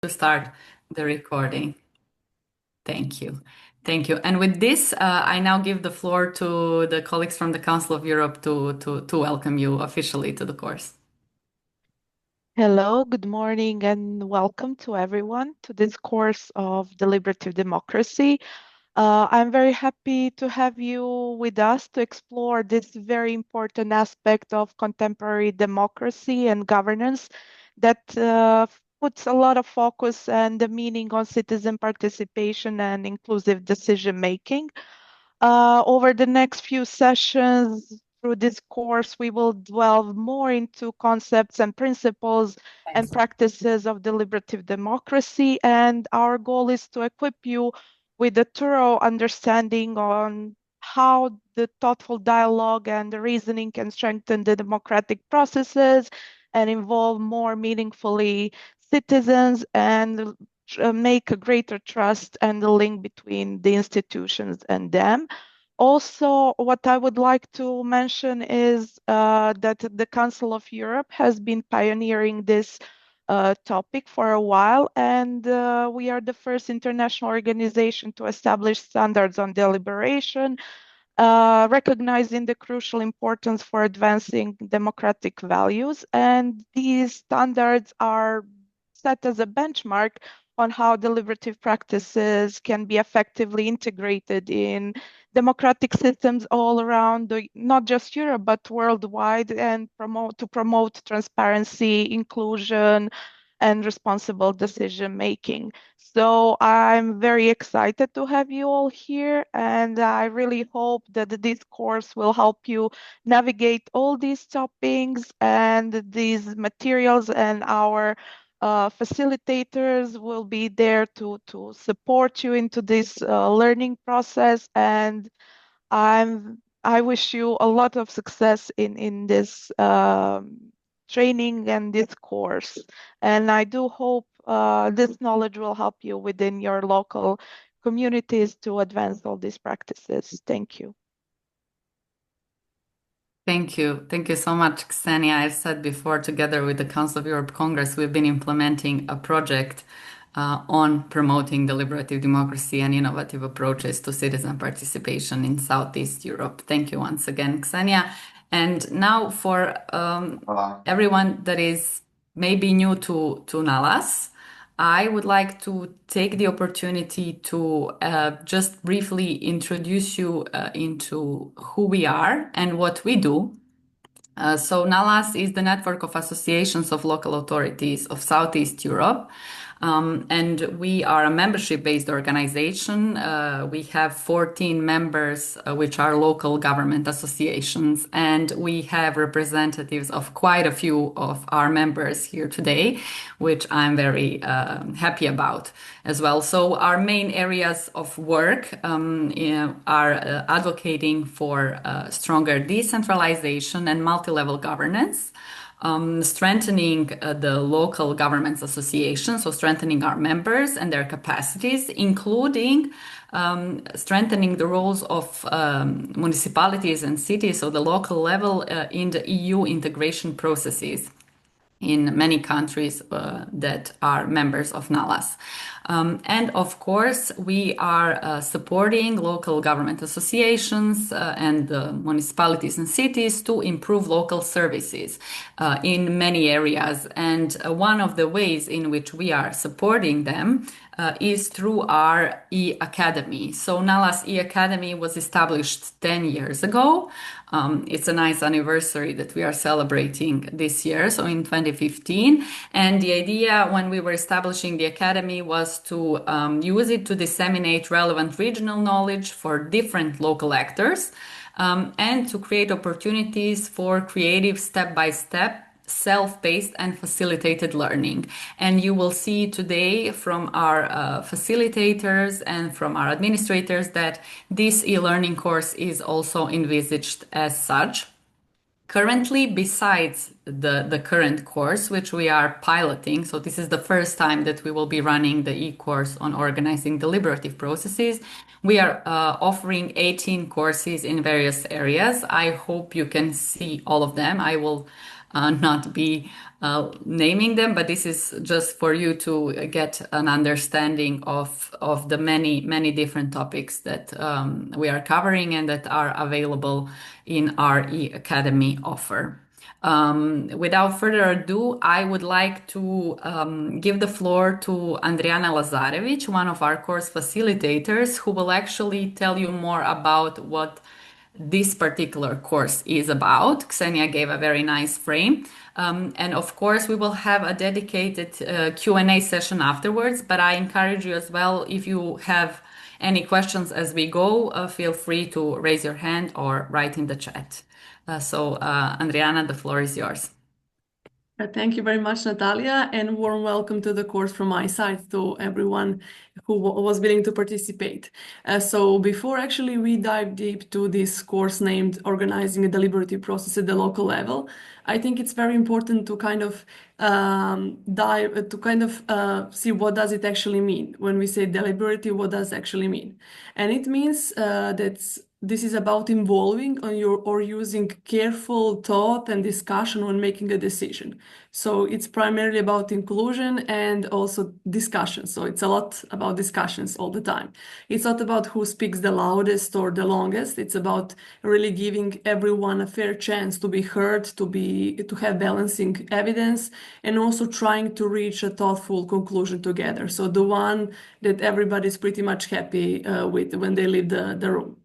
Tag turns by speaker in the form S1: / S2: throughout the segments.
S1: To start the recording. Thank you. Thank you. And with this, I now give the floor to the colleagues from the Council of Europe to welcome you officially to the course.
S2: Hello, good morning, and welcome to everyone to this course of deliberative democracy. I'm very happy to have you with us to explore this very important aspect of contemporary democracy and governance that puts a lot of focus and the meaning on citizen participation and inclusive decision making. Over the next few sessions through this course, we will delve more into concepts and principles and
S1: Thanks.
S2: practices of deliberative democracy. And our goal is to equip you with a thorough understanding on how the thoughtful dialogue and the reasoning can strengthen the democratic processes and involve more meaningfully citizens and make a greater trust and the link between the institutions and them. Also, what I would like to mention is that the Council of Europe has been pioneering this topic for a while, and we are the first international organization to establish standards on deliberation, recognizing the crucial importance for advancing democratic values. And these standards are set as a benchmark on how deliberative practices can be effectively integrated in democratic systems all around not just Europe, but worldwide, and promote transparency, inclusion, and responsible decision making. So I'm very excited to have you all here, and I really hope that this course will help you navigate all these topics and these materials, and our facilitators will be there to support you into this learning process. And I wish you a lot of success in this training and this course. And I do hope this knowledge will help you within your local communities to advance all these practices. Thank you.
S1: Thank you. Thank you so much, Ksenia. I've said before, together with the Council of Europe Congress, we've been implementing a project on promoting deliberative democracy and innovative approaches to citizen participation in Southeast Europe. Thank you once again, Ksenia. And now for everyone that is maybe new to NALAS, I would like to take the opportunity to just briefly introduce you into who we are and what we do. So NALAS is the network of associations of local authorities of Southeast Europe. And we are a membership-based organization. We have 14 members, which are local government associations, and we have representatives of quite a few of our members here today, which I'm very happy about as well. So our main areas of work are advocating for stronger decentralization and multi-level governance, strengthening the local governments association, so strengthening our members and their capacities, including strengthening the roles of municipalities and cities, so the local level in the EU integration processes in many countries that are members of NALAS. And of course, we are supporting local government associations and municipalities and cities to improve local services in many areas. And one of the ways in which we are supporting them is through our e-academy. So NALAS e-academy was established 10 years ago. It's a nice anniversary that we are celebrating this year, so in 2015. And the idea when we were establishing the academy was to use it to disseminate relevant regional knowledge for different local actors, and to create opportunities for creative step-by-step self-paced and facilitated learning. And you will see today from our facilitators and from our administrators that this e-learning course is also envisaged as such. Currently, besides the current course, which we are piloting, so this is the first time that we will be running the e-course on organizing deliberative processes, we are offering 18 courses in various areas. I hope you can see all of them. I will not be naming them, but this is just for you to get an understanding of the many different topics that we are covering and that are available in our e-academy offer. Without further ado, I would like to give the floor to Andriana Lazarevic, one of our course facilitators, who will actually tell you more about what this particular course is about. Ksenia gave a very nice frame. And of course, we will have a dedicated Q&A session afterwards, but I encourage you as well, if you have any questions as we go, feel free to raise your hand or write in the chat. Andriana, the floor is yours.
S3: Thank you very much, Natalia, and warm welcome to the course from my side to everyone who was willing to participate. So before actually we dive deep to this course named Organizing a Deliberative Process at the Local Level, I think it's very important to kind of see what does it actually mean. When we say deliberative, what does it actually mean? And it means that this is about involving or using careful thought and discussion when making a decision. So it's primarily about inclusion and also discussion. So it's a lot about discussions all the time. It's not about who speaks the loudest or the longest. It's about really giving everyone a fair chance to be heard, to have balancing evidence, and also trying to reach a thoughtful conclusion together. So the one that everybody's pretty much happy with when they leave the room.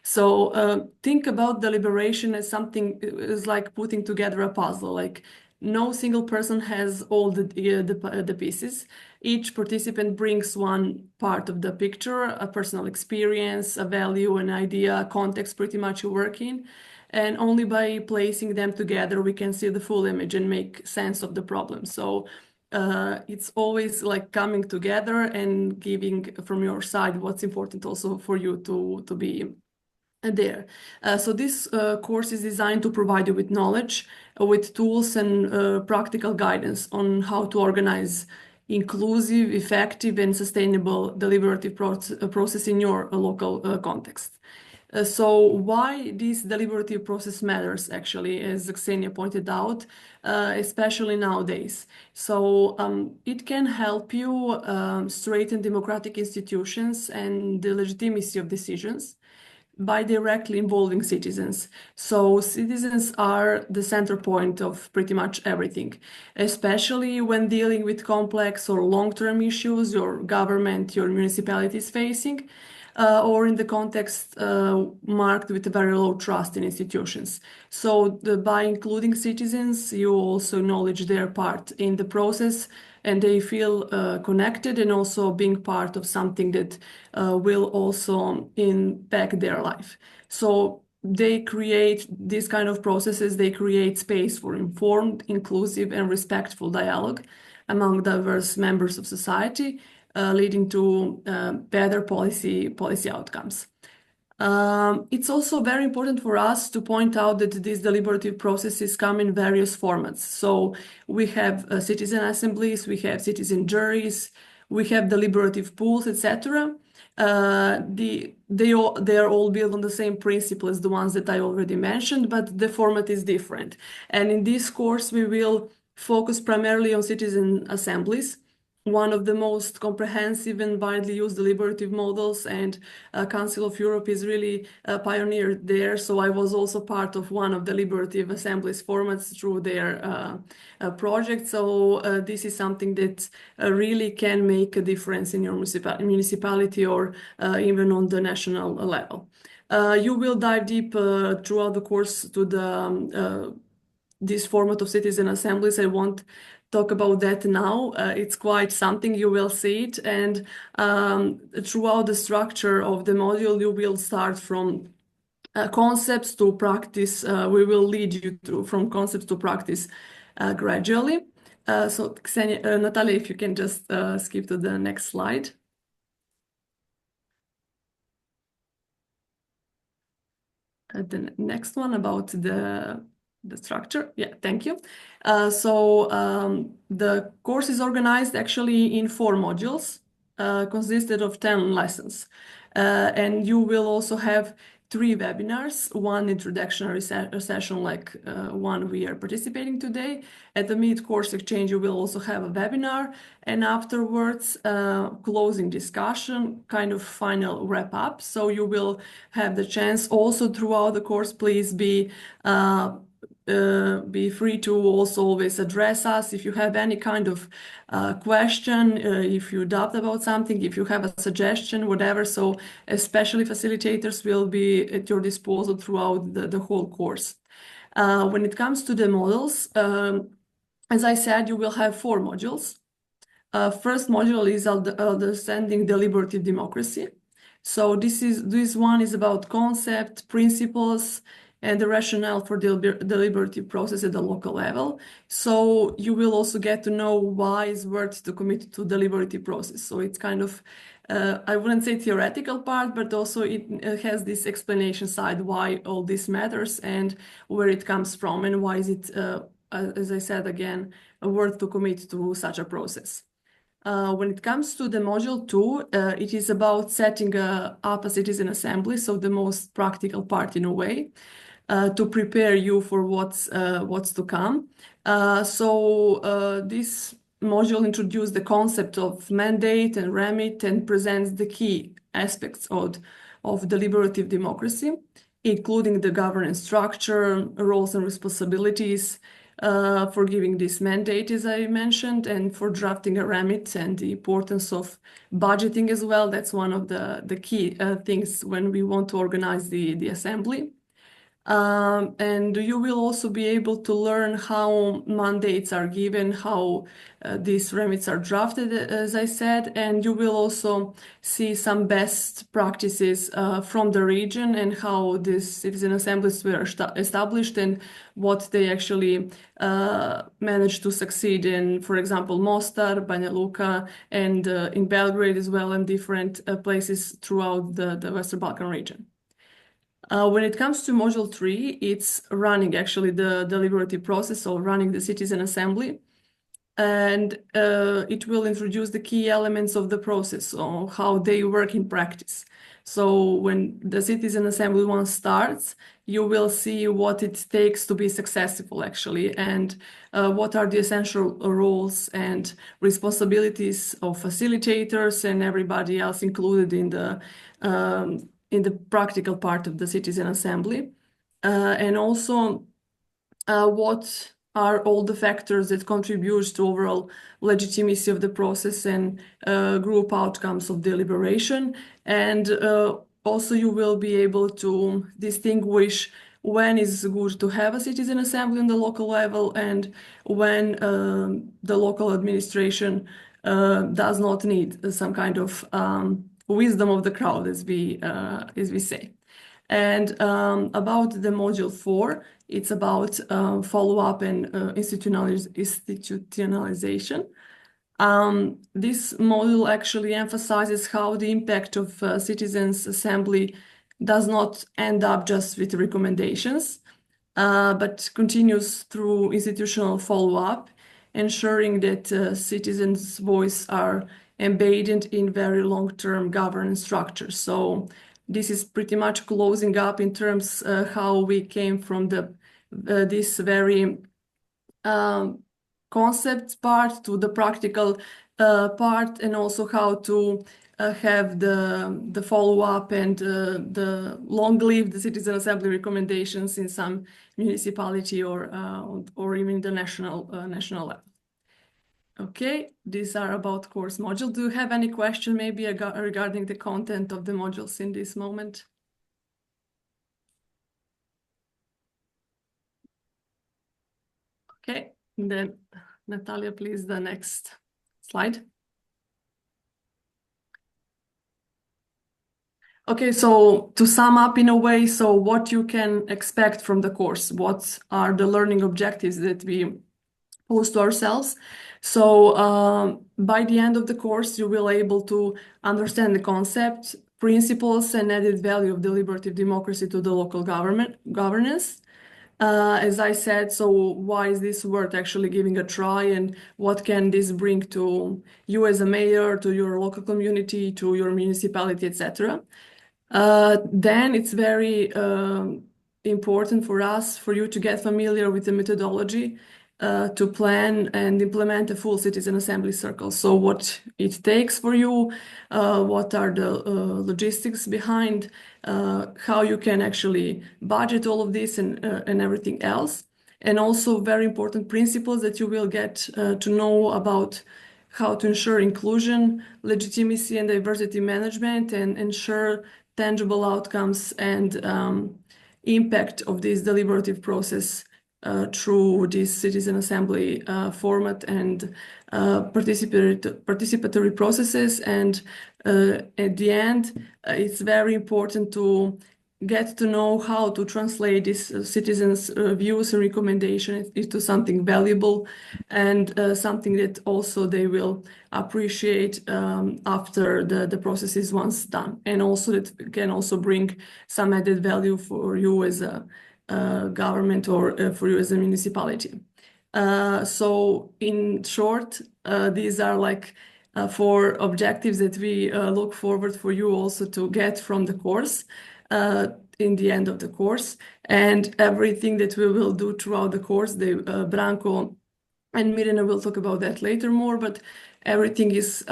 S3: So think about deliberation as something is like putting together a puzzle. Like no single person has all the pieces. Each participant brings one part of the picture, a personal experience, a value, an idea, a context pretty much you work in. And only by placing them together, we can see the full image and make sense of the problem. So it's always like coming together and giving from your side what's important also for you to be there. So this course is designed to provide you with knowledge, with tools and practical guidance on how to organize inclusive, effective, and sustainable deliberative process in your local context. So why this deliberative process matters, actually, as Ksenia pointed out, especially nowadays. So it can help you straighten democratic institutions and the legitimacy of decisions by directly involving citizens. So citizens are the center point of pretty much everything, especially when dealing with complex or long-term issues your government, your municipality is facing, or in the context marked with a very low trust in institutions. So by including citizens, you also acknowledge their part in the process, and they feel connected and also being part of something that will also impact their life. So they create these kind of processes, they create space for informed, inclusive, and respectful dialogue among diverse members of society, leading to better policy outcomes. It's also very important for us to point out that these deliberative processes come in various formats. So we have citizen assemblies, we have citizen juries, we have deliberative pools, etc. They are all built on the same principle as the ones that I already mentioned, but the format is different. And in this course, we will focus primarily on citizen assemblies, one of the most comprehensive and widely used deliberative models, and Council of Europe is really a pioneer there. So I was also part of one of the deliberative assemblies formats through their project. So this is something that really can make a difference in your municipality or even on the national level. You will dive deep throughout the course to this format of citizen assemblies. I won't talk about that now. It's quite something, you will see it. And throughout the structure of the module, you will start from concepts to practice. We will lead you through from concepts to practice gradually. So Ksenia, Natalia, if you can just skip to the next slide. The next one about the structure. Yeah, thank you. The course is organized actually in 4 modules, consisted of 10 lessons. And you will also have 3 webinars, one introductory session like one we are participating today. At the mid-course exchange, you will also have a webinar, and afterwards, closing discussion, kind of final wrap-up. So you will have the chance also throughout the course, please be free to also always address us if you have any kind of question, if you doubt about something, if you have a suggestion, whatever. So especially facilitators will be at your disposal throughout the whole course. When it comes to the models, as I said, you will have 4 modules. First module is understanding deliberative democracy. So this one is about concept, principles, and the rationale for deliberative process at the local level. So you will also get to know why it's worth to commit to deliberative process. So it's kind of, I wouldn't say theoretical part, but also it has this explanation side, why all this matters and where it comes from and why is it, as I said again, worth to commit to such a process. When it comes to the module 2, it is about setting up a citizen assembly, so the most practical part in a way, to prepare you for what's to come. This module introduced the concept of mandate and remit and presents the key aspects of deliberative democracy, including the governance structure, roles and responsibilities, for giving this mandate, as I mentioned, and for drafting a remit and the importance of budgeting as well. That's one of the key things when we want to organize the assembly. And you will also be able to learn how mandates are given, how these remits are drafted, as I said, and you will also see some best practices from the region and how these citizen assemblies were established and what they actually managed to succeed in, for example, Mostar, Banja Luka, and in Belgrade as well, and different places throughout the Western Balkan region. When it comes to module 3, it's running actually the deliberative process, so running the citizen assembly. And it will introduce the key elements of the process, so how they work in practice. So when the citizen assembly one starts, you will see what it takes to be successful actually, and what are the essential roles and responsibilities of facilitators and everybody else included in the practical part of the citizen assembly, and also what are all the factors that contribute to overall legitimacy of the process and group outcomes of deliberation. And also you will be able to distinguish when it's good to have a citizen assembly on the local level and when the local administration does not need some kind of wisdom of the crowd, as we say. And about the module 4, it's about follow-up and institutionalization. This module actually emphasizes how the impact of citizens' assembly does not end up just with recommendations, but continues through institutional follow-up, ensuring that citizens' voice are embedded in very long-term governance structures. So this is pretty much closing up in terms how we came from this very concept part to the practical part, and also how to have the follow-up and the long-lived citizen assembly recommendations in some municipality or even the national level. Okay, these are about course module. Do you have any question maybe regarding the content of the modules in this moment? Okay, then Natalia, please, the next slide. Okay, so to sum up in a way, so what you can expect from the course, what are the learning objectives that we pose to ourselves. So by the end of the course, you will be able to understand the concept, principles, and added value of deliberative democracy to the local governance. As I said, so why is this worth actually giving a try, and what can this bring to you as a mayor, to your local community, to your municipality, etc. Then it's very important for you to get familiar with the methodology to plan and implement a full citizen assembly circle. So what it takes for you, what are the logistics behind, how you can actually budget all of this and everything else. And also very important principles that you will get to know about how to ensure inclusion, legitimacy, and diversity management, and ensure tangible outcomes and impact of this deliberative process through this citizen assembly format and participatory processes. And at the end, it's very important to get to know how to translate these citizens' views and recommendations into something valuable and something that also they will appreciate after the process is once done. And also that can also bring some added value for you as a government or for you as a municipality. So in short, these are like four objectives that we look forward for you also to get from the course in the end of the course. And everything that we will do throughout the course, Branko and Mirena will talk about that later more, but everything is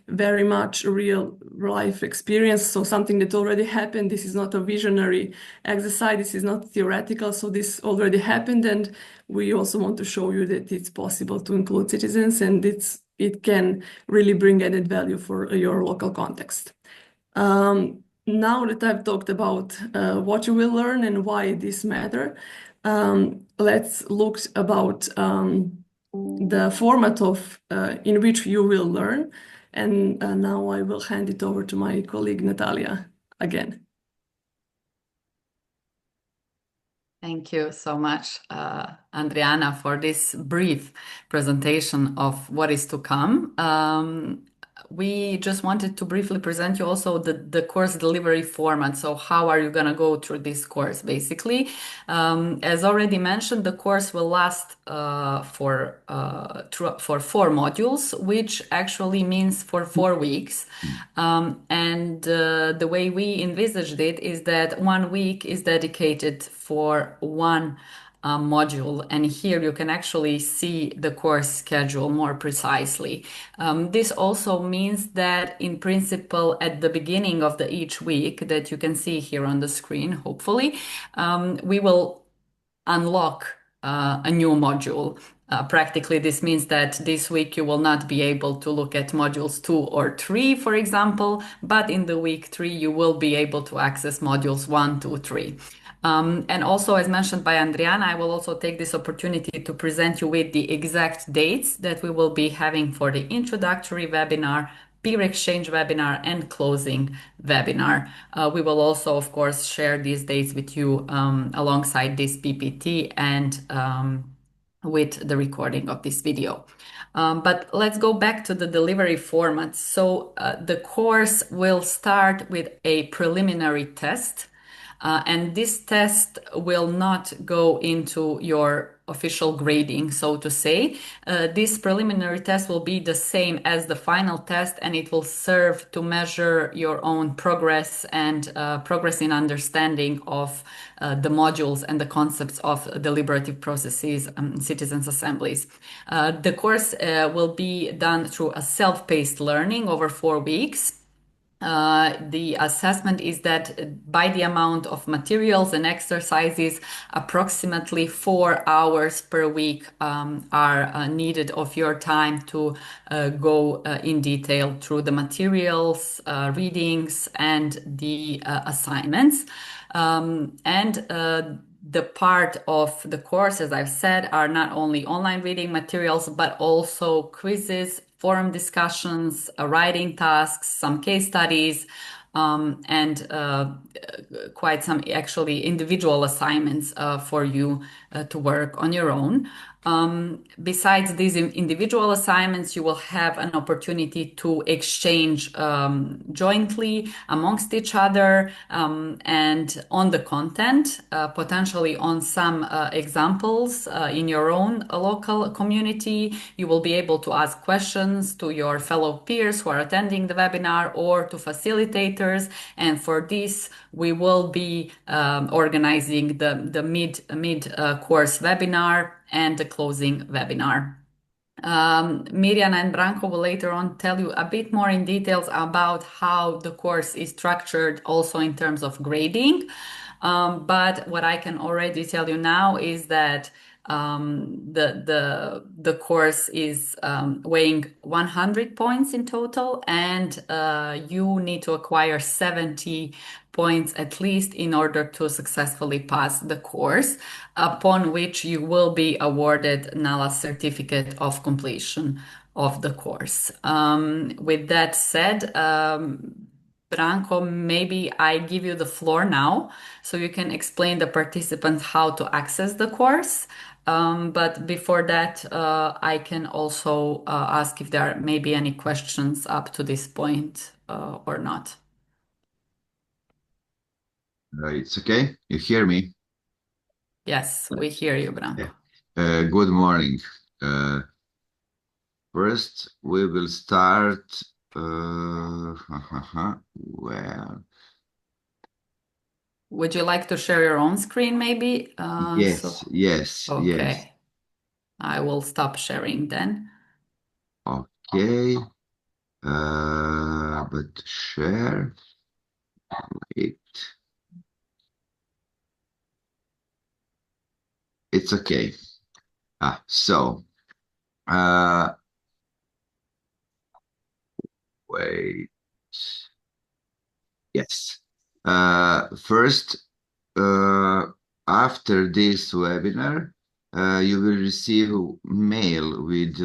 S3: very much a real life experience. So something that already happened. This is not a visionary exercise. This is not theoretical. So this already happened. And we also want to show you that it's possible to include citizens and it can really bring added value for your local context. Now that I've talked about what you will learn and why this matter, let's look about the format of in which you will learn. And now I will hand it over to my colleague Natalia again.
S1: Thank you so much, Andriana, for this brief presentation of what is to come. We just wanted to briefly present you also the course delivery format. So how are you going to go through this course, basically? As already mentioned, the course will last for 4 modules, which actually means for 4 weeks. And the way we envisaged it is that 1 week is dedicated for one module, and here you can actually see the course schedule more precisely. This also means that in principle at the beginning of each week that you can see here on the screen, hopefully, we will unlock a new module. Practically, this means that this week you will not be able to look at modules 2 or 3, for example, but in the week 3 you will be able to access modules 1, 2, 3. And also, as mentioned by Andriana, I will also take this opportunity to present you with the exact dates that we will be having for the introductory webinar, peer exchange webinar, and closing webinar. We will also, of course, share these dates with you alongside this PPT and with the recording of this video. But let's go back to the delivery format. So the course will start with a preliminary test. And this test will not go into your official grading, so to say. This preliminary test will be the same as the final test, and it will serve to measure your own progress and progress in understanding of the modules and the concepts of deliberative processes and citizens' assemblies. The course will be done through a self-paced learning over 4 weeks. The assessment is that by the amount of materials and exercises, approximately 4 hours per week are needed of your time to go in detail through the materials, readings, and the assignments. The part of the course, as I've said, are not only online reading materials, but also quizzes, forum discussions, writing tasks, some case studies, and quite some actually individual assignments for you to work on your own. Besides these individual assignments, you will have an opportunity to exchange jointly amongst each other and on the content, potentially on some examples in your own local community. You will be able to ask questions to your fellow peers who are attending the webinar or to facilitators. And for this, we will be organizing the mid course webinar and the closing webinar. Miriam and Branko will later on tell you a bit more in details about how the course is structured also in terms of grading. But what I can already tell you now is that the course is weighing 100 points in total, and you need to acquire 70 points at least in order to successfully pass the course, upon which you will be awarded NALA certificate of completion of the course. With that said, Branko, maybe I give you the floor now so you can explain the participants how to access the course. But before that, I can also ask if there are maybe any questions up to this point or not.
S4: It's okay. You hear me?
S1: Yes, we hear you, Branko.
S4: Good morning. First, we will start. Well,
S1: would you like to share your own screen, maybe?
S4: yes, yes.
S1: Okay. I will stop sharing then.
S4: Okay. But share. Wait. It's okay. Wait. Yes. First, after this webinar, you will receive mail with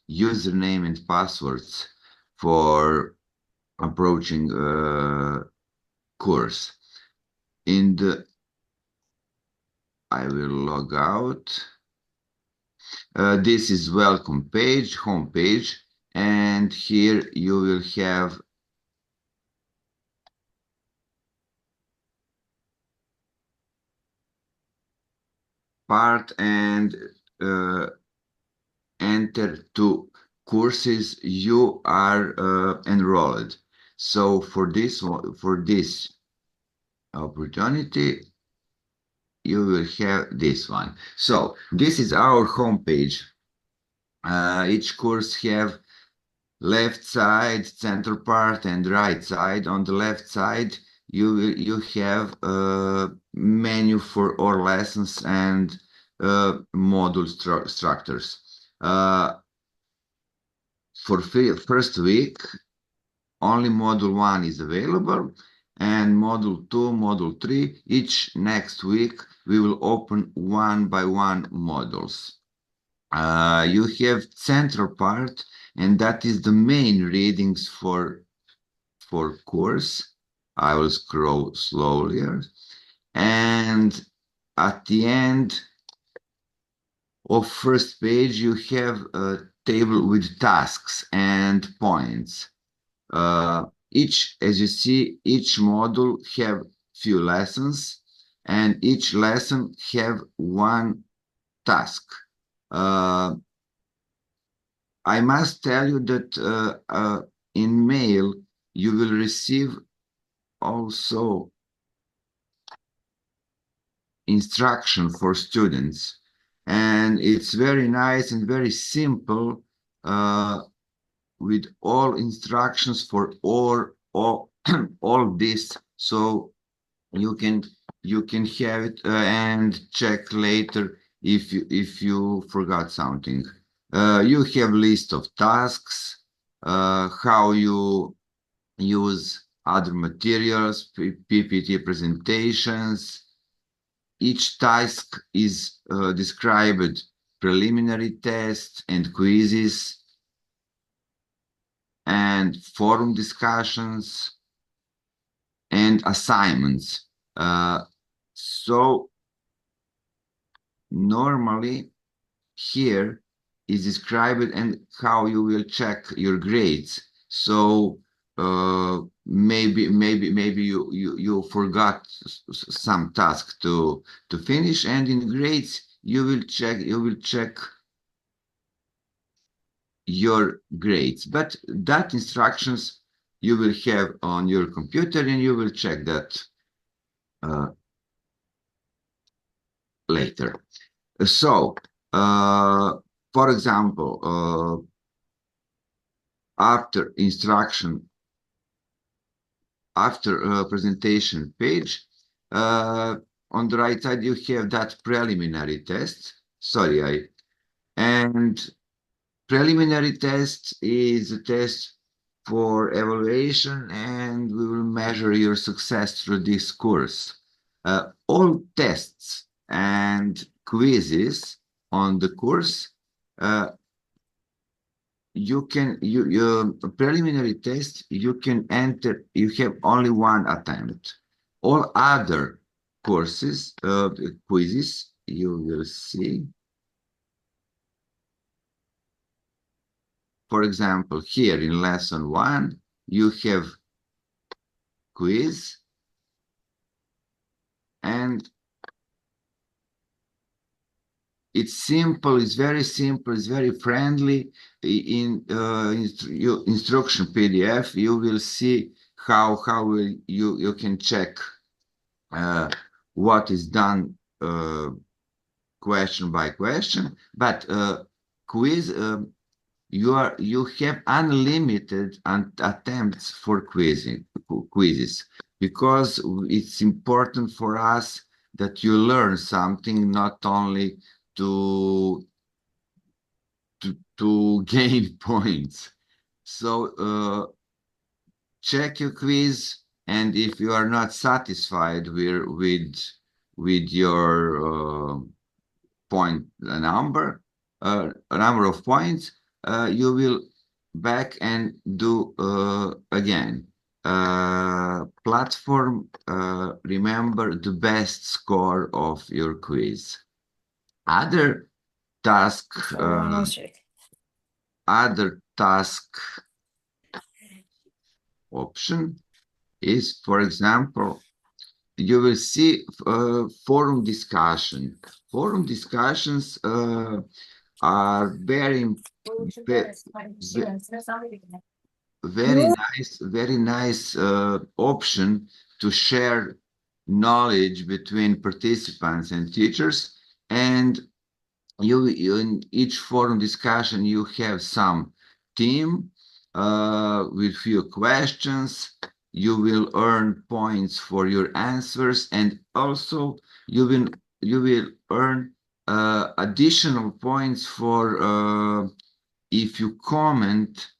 S4: username and passwords for approaching course. I will log out. This is welcome page, home page, and here you will have part and enter to courses you are enrolled. So for this opportunity, you will have this one. So this is our homepage. Each course have left side, center part, and right side. On the left side, you have a menu for all lessons and module structures. For first week, only module 1 is available, and module 2, module 3, each next week we will open one by one modules. You have central part, and that is the main readings for course. I will scroll slowly, and at the end of first page you have a table with tasks and points. As you see, each module have few lessons, and each lesson have one task. I must tell you that in mail you will receive also instruction for students, and it's very nice and very simple with all instructions for all this, so you can have it and check later if you forgot something. You have list of tasks, how you use other materials, PPT presentations. Each task is described preliminary tests and quizzes and forum discussions and assignments. So normally here is described and how you will check your grades. So maybe you forgot some task to finish, and in grades you will check your grades. But that instructions you will have on your computer, and you will check that later. So, for example, after instruction, after presentation page, on the right side you have that preliminary test. Sorry, and preliminary test is a test for evaluation, and we will measure your success through this course. All tests and quizzes on the course, you preliminary test, you can enter, you have only one attempt. All other courses, quizzes, you will see. For example, here in lesson 1, you have quiz, and it's simple, it's very simple, it's very friendly. In instruction PDF, you will see how you can check what is done question by question. But quiz, you have unlimited attempts for quizzes, because it's important for us that you learn something, not only to gain points. So check your quiz, and if you are not satisfied with your point number of points, you will back and do again. Platform, remember the best score of your quiz. Other task option is, for example, you will see forum discussion. Forum discussions are very nice option to share knowledge between participants and teachers. And you in each forum discussion you have some team with few questions. You will earn points for your answers, and also you will earn additional points for if you comment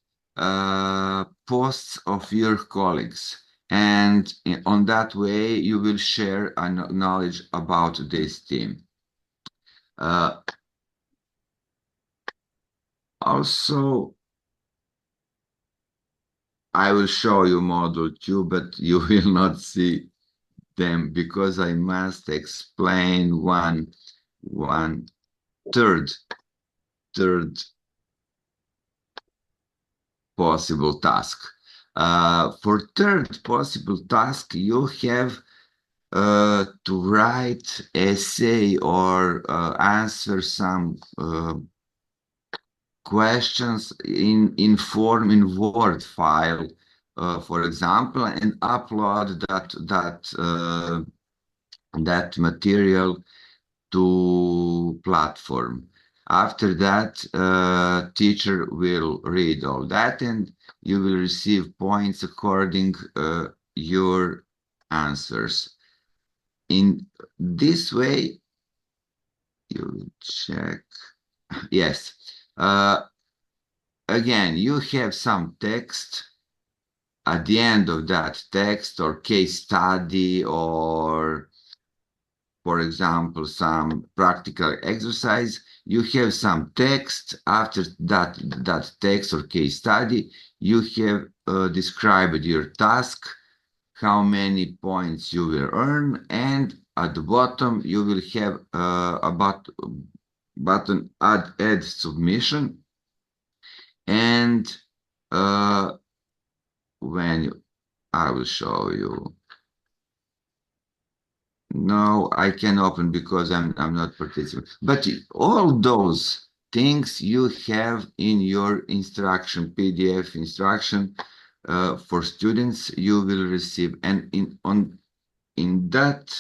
S4: posts of your colleagues, and on that way you will share knowledge about this team. Also, I will show you module 2, but you will not see them because I must explain one third possible task. For third possible task, you have to write essay or answer some questions in Word file, for example, and upload that material to platform. After that, teacher will read all that, and you will receive points according your answers. In this way, you check. Yes. Again, you have some text. At the end of that text or case study, or for example, some practical exercise, you have some text. After that text or case study, you have described your task, how many points you will earn, and at the bottom you will have about button add submission, and when I will show you. No, I can open because I'm not participating. But all those things you have in your instruction, PDF instruction for students, you will receive. And in that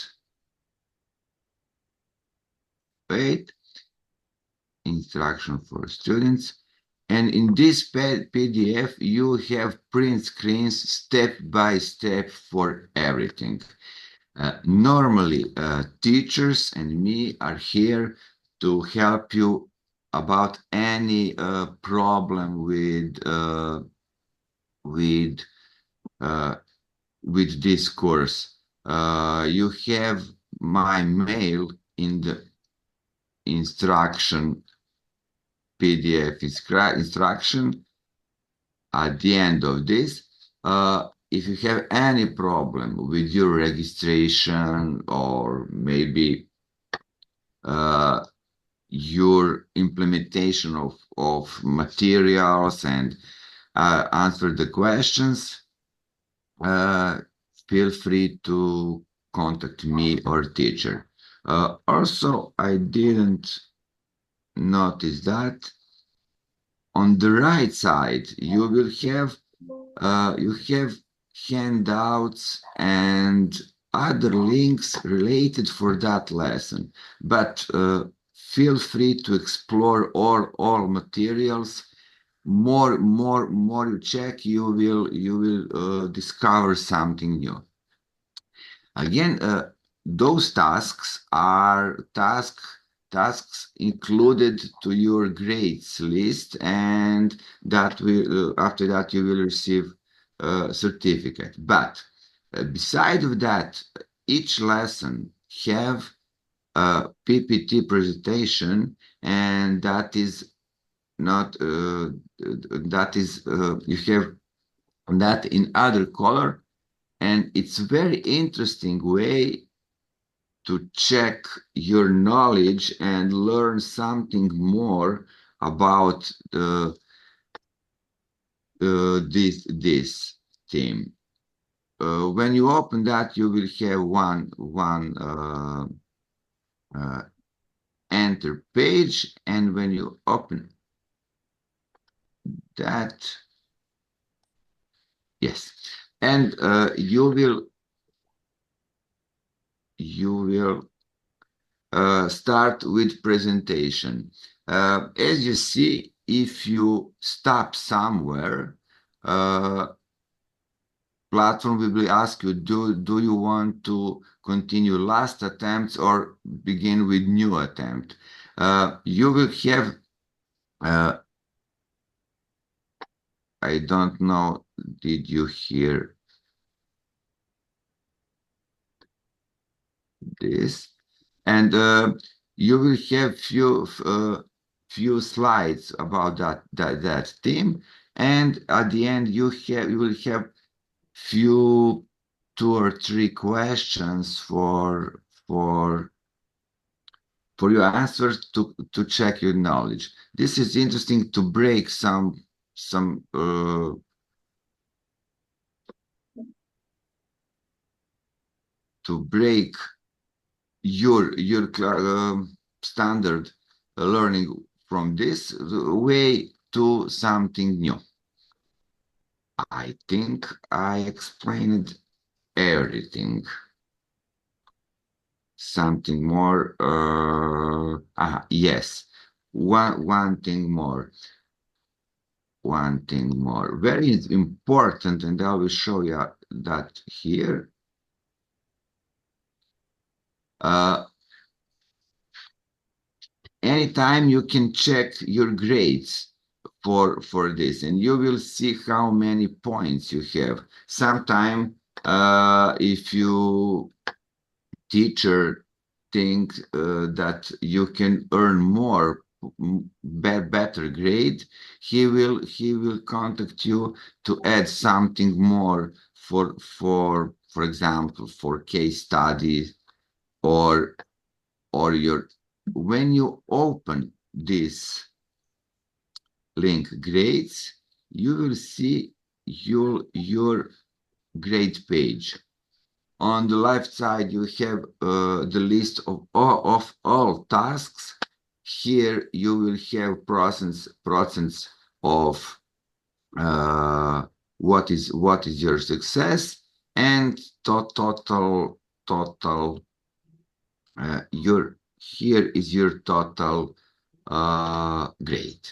S4: page, instruction for students, and in this PDF, you have print screens step by step for everything. Normally, teachers and me are here to help you about any problem with this course. You have my mail in the instruction PDF instruction at the end of this. If you have any problem with your registration or maybe your implementation of materials and answer the questions, feel free to contact me or teacher. Also, I didn't notice that on the right side you will have handouts and other links related for that lesson, but feel free to explore all materials. More you check, you will discover something new. Again, those tasks are tasks included to your grades list, and that will after that you will receive a certificate. But beside of that, each lesson have a PPT presentation, and that is not that is you have that in other color, and it's very interesting way to check your knowledge and learn something more about this theme. When you open that, you will have one enter page, and when you open that, yes, and you will start with presentation. As you see, if you stop somewhere, platform will ask you, do you want to continue last attempts or begin with new attempt? You will have, I don't know, did you hear this? And you will have few slides about that theme, and at the end you will have few 2 or 3 questions for your answers to check your knowledge. This is interesting to break some to break your standard learning from this way to something new. I think I explained everything. Something more. Yes, one thing more. One thing more. Very important, and I will show you that here. Anytime you can check your grades for this, and you will see how many points you have. Sometime, if you teacher think that you can earn more, better grade, he will contact you to add something more for example, for case studies or your when you open this link grades, you will see your grade page. On the left side, you have the list of all tasks. Here you will have procents of what is your success and total here is your total grade.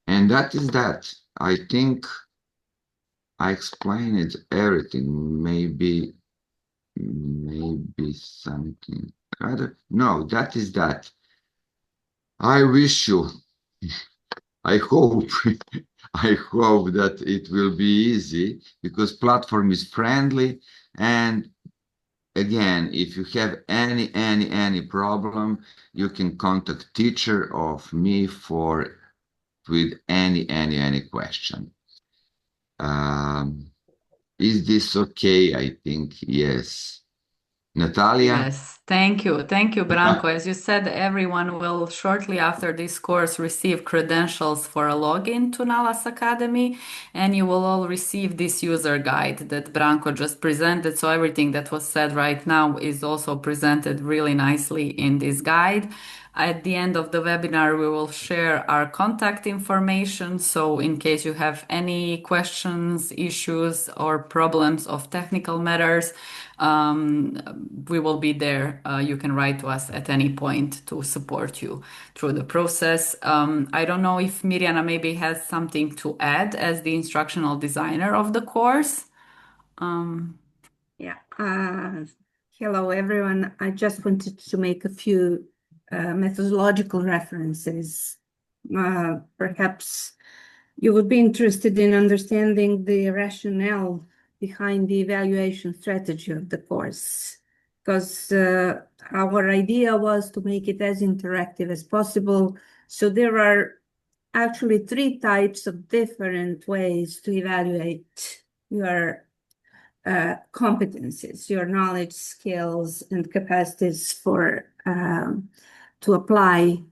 S4: And that is that. I think I explained everything. Maybe something other. No, that is that. I wish you, I hope, I hope that it will be easy because platform is friendly. And again, if you have any problem, you can contact teacher of me with any question. Is this okay? I think yes. Natalia?
S1: Yes, thank you. Thank you, Branko. As you said, everyone will shortly after this course receive credentials for a login to Nalas Academy, and you will all receive this user guide that Branko just presented. So everything that was said right now is also presented really nicely in this guide. At the end of the webinar, we will share our contact information. So in case you have any questions, issues, or problems of technical matters, we will be there. You can write to us at any point to support you through the process. I don't know if Mirjana maybe has something to add as the instructional designer of the course.
S5: Yeah. Hello, everyone. I just wanted to make a few methodological references. Perhaps you would be interested in understanding the rationale behind the evaluation strategy of the course, because our idea was to make it as interactive as possible. So there are actually 3 types of different ways to evaluate your competencies, your knowledge, skills, and capacities for to apply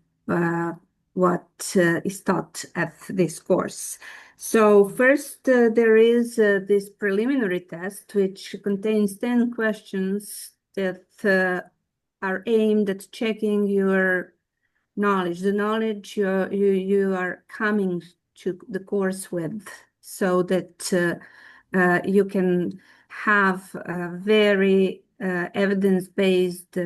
S5: what is taught at this course. So first, there is this preliminary test, which contains 10 questions that are aimed at checking your knowledge, the knowledge you are coming to the course with, so that you can have a very evidence-based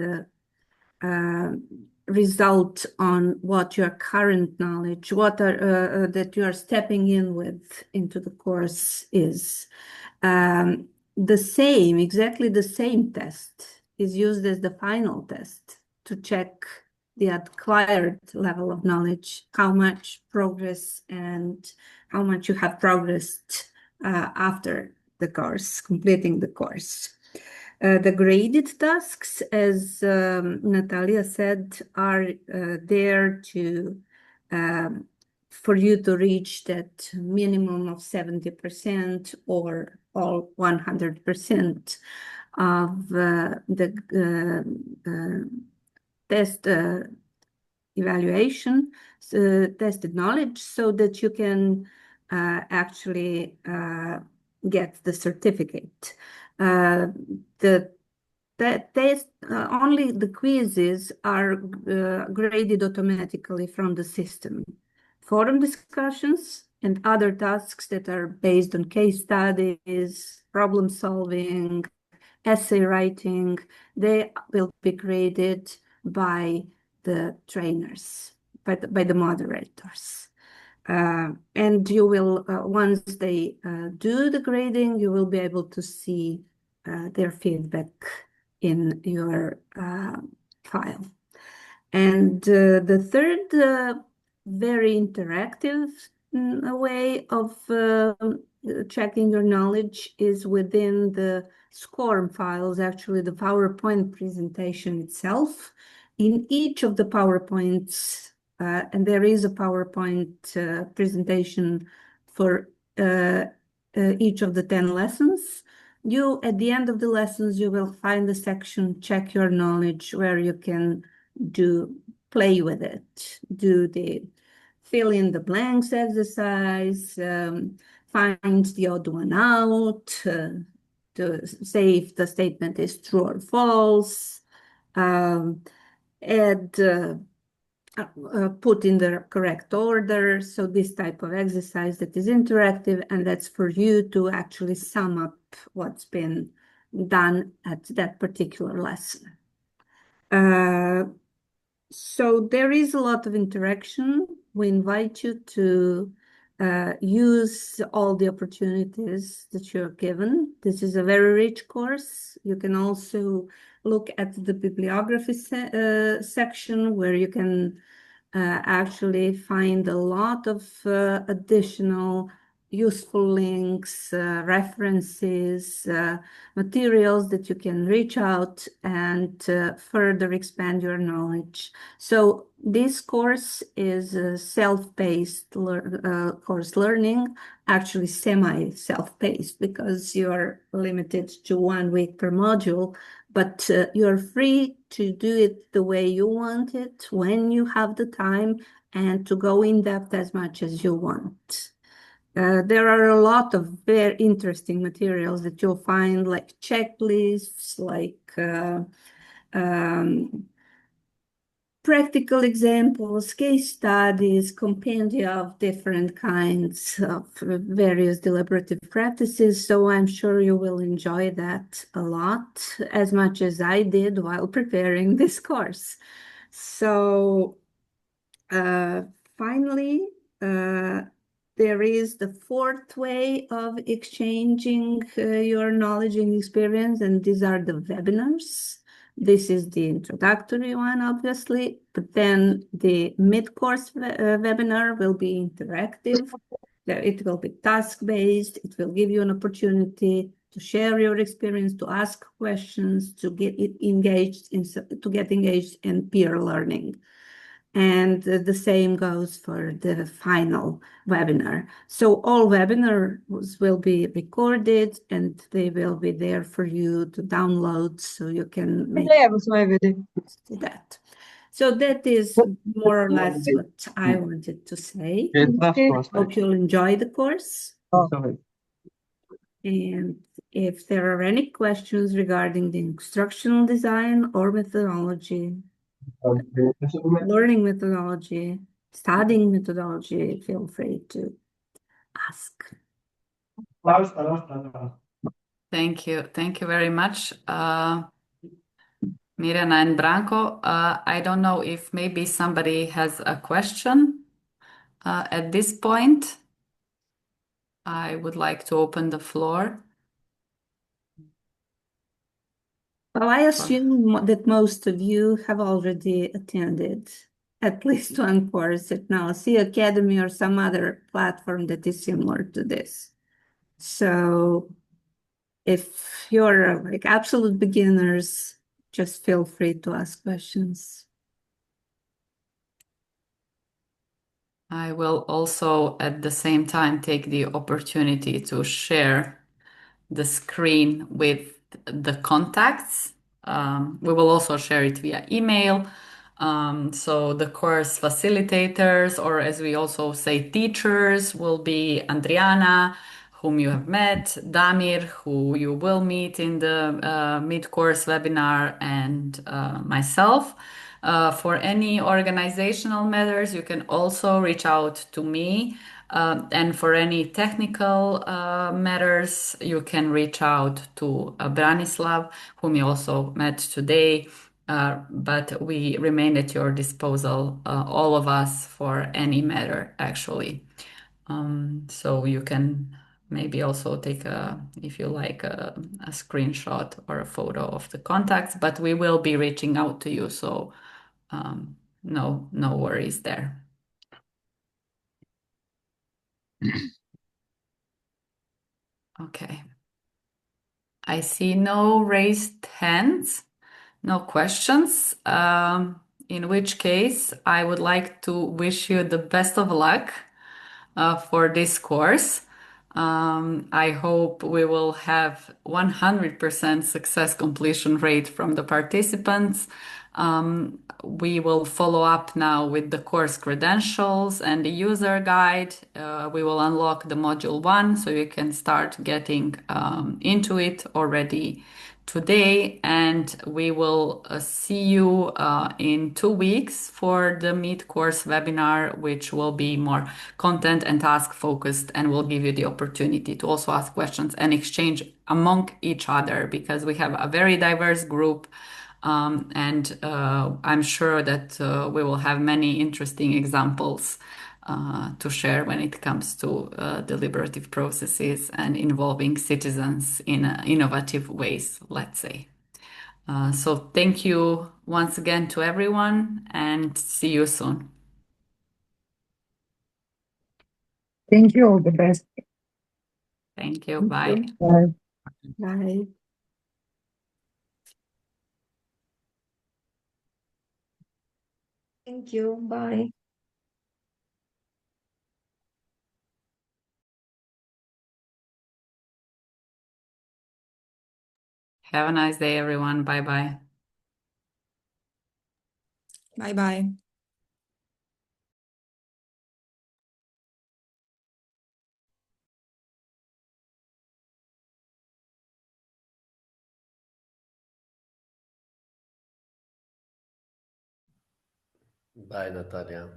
S5: result on what your current knowledge, what are that you are stepping in with into the course is. Exactly the same test is used as the final test to check the acquired level of knowledge, how much progress and how much you have progressed after the course, completing the course. The graded tasks, as Natalia said, are there to for you to reach that minimum of 70% or all 100% of the test evaluation, tested knowledge, so that you can actually get the certificate. The test, only the quizzes are graded automatically from the system. Forum discussions and other tasks that are based on case studies, problem solving, essay writing, they will be graded by the trainers, by the moderators. And you will, once they do the grading, you will be able to see their feedback in your file. And the third very interactive way of checking your knowledge is within the SCORM files, actually the PowerPoint presentation itself. In each of the PowerPoints, and there is a PowerPoint presentation for each of the 10 lessons. At the end of the lessons, you will find the section Check Your Knowledge, where you can do play with it. Do the fill in the blanks exercise, find the odd one out, to say if the statement is true or false, add put in the correct order. So this type of exercise that is interactive, and that's for you to actually sum up what's been done at that particular lesson. So there is a lot of interaction. We invite you to use all the opportunities that you're given. This is a very rich course. You can also look at the bibliography section where you can actually find a lot of additional useful links, references, materials that you can reach out and further expand your knowledge. So this course is a self-paced course learning, actually semi-self-paced because you're limited to 1 week per module, but you're free to do it the way you want it, when you have the time, and to go in depth as much as you want. There are a lot of very interesting materials that you'll find, like checklists, like practical examples, case studies, compendia of different kinds of various deliberative practices. So I'm sure you will enjoy that a lot, as much as I did while preparing this course. So finally, there is the fourth way of exchanging your knowledge and experience, and these are the webinars. This is the introductory one, obviously, but then the mid-course webinar will be interactive. It will be task-based. It will give you an opportunity to share your experience, to ask questions, to get engaged in peer learning. And the same goes for the final webinar. So all webinars will be recorded and they will be there for you to download so you can make that. So that is more or less what I wanted to say. Hope you'll enjoy the course. And if there are any questions regarding the instructional design or methodology, learning methodology, studying methodology, feel free to ask.
S1: Thank you. Thank you very much, Mirjana and Branko. I don't know if maybe somebody has a question at this point. I would like to open the floor.
S5: Well, I assume that most of you have already attended at least one course at Now See Academy or some other platform that is similar to this. So if you're like absolute beginners, just feel free to ask questions.
S1: I will also at the same time take the opportunity to share the screen with the contacts. We will also share it via email. So the course facilitators, or as we also say, teachers, will be Andriana, whom you have met, Damir, who you will meet in the mid-course webinar, and myself. For any organizational matters, you can also reach out to me. And for any technical matters, you can reach out to Branislav, whom you also met today. But we remain at your disposal, all of us, for any matter, actually. So you can maybe also take if you like, a screenshot or a photo of the contacts, but we will be reaching out to you. So no worries there. Okay. I see no raised hands, no questions. In which case, I would like to wish you the best of luck for this course. I hope we will have 100% success completion rate from the participants. We will follow up now with the course credentials and the user guide. We will unlock the module 1 so you can start getting into it already today, and we will see you in 2 weeks for the Meet course webinar, which will be more content and task focused and will give you the opportunity to also ask questions and exchange among each other, because we have a very diverse group. And I'm sure that we will have many interesting examples to share when it comes to deliberative processes and involving citizens in innovative ways, let's say. So thank you once again to everyone, and see you soon.
S6: Thank you. All the best.
S1: Thank you.
S5: Thank
S1: Bye.
S5: you.
S6: Bye.
S5: Bye. Thank you. Bye.
S1: Have a nice day, everyone. Bye bye.
S7: Bye bye.
S8: Bye, Natalia.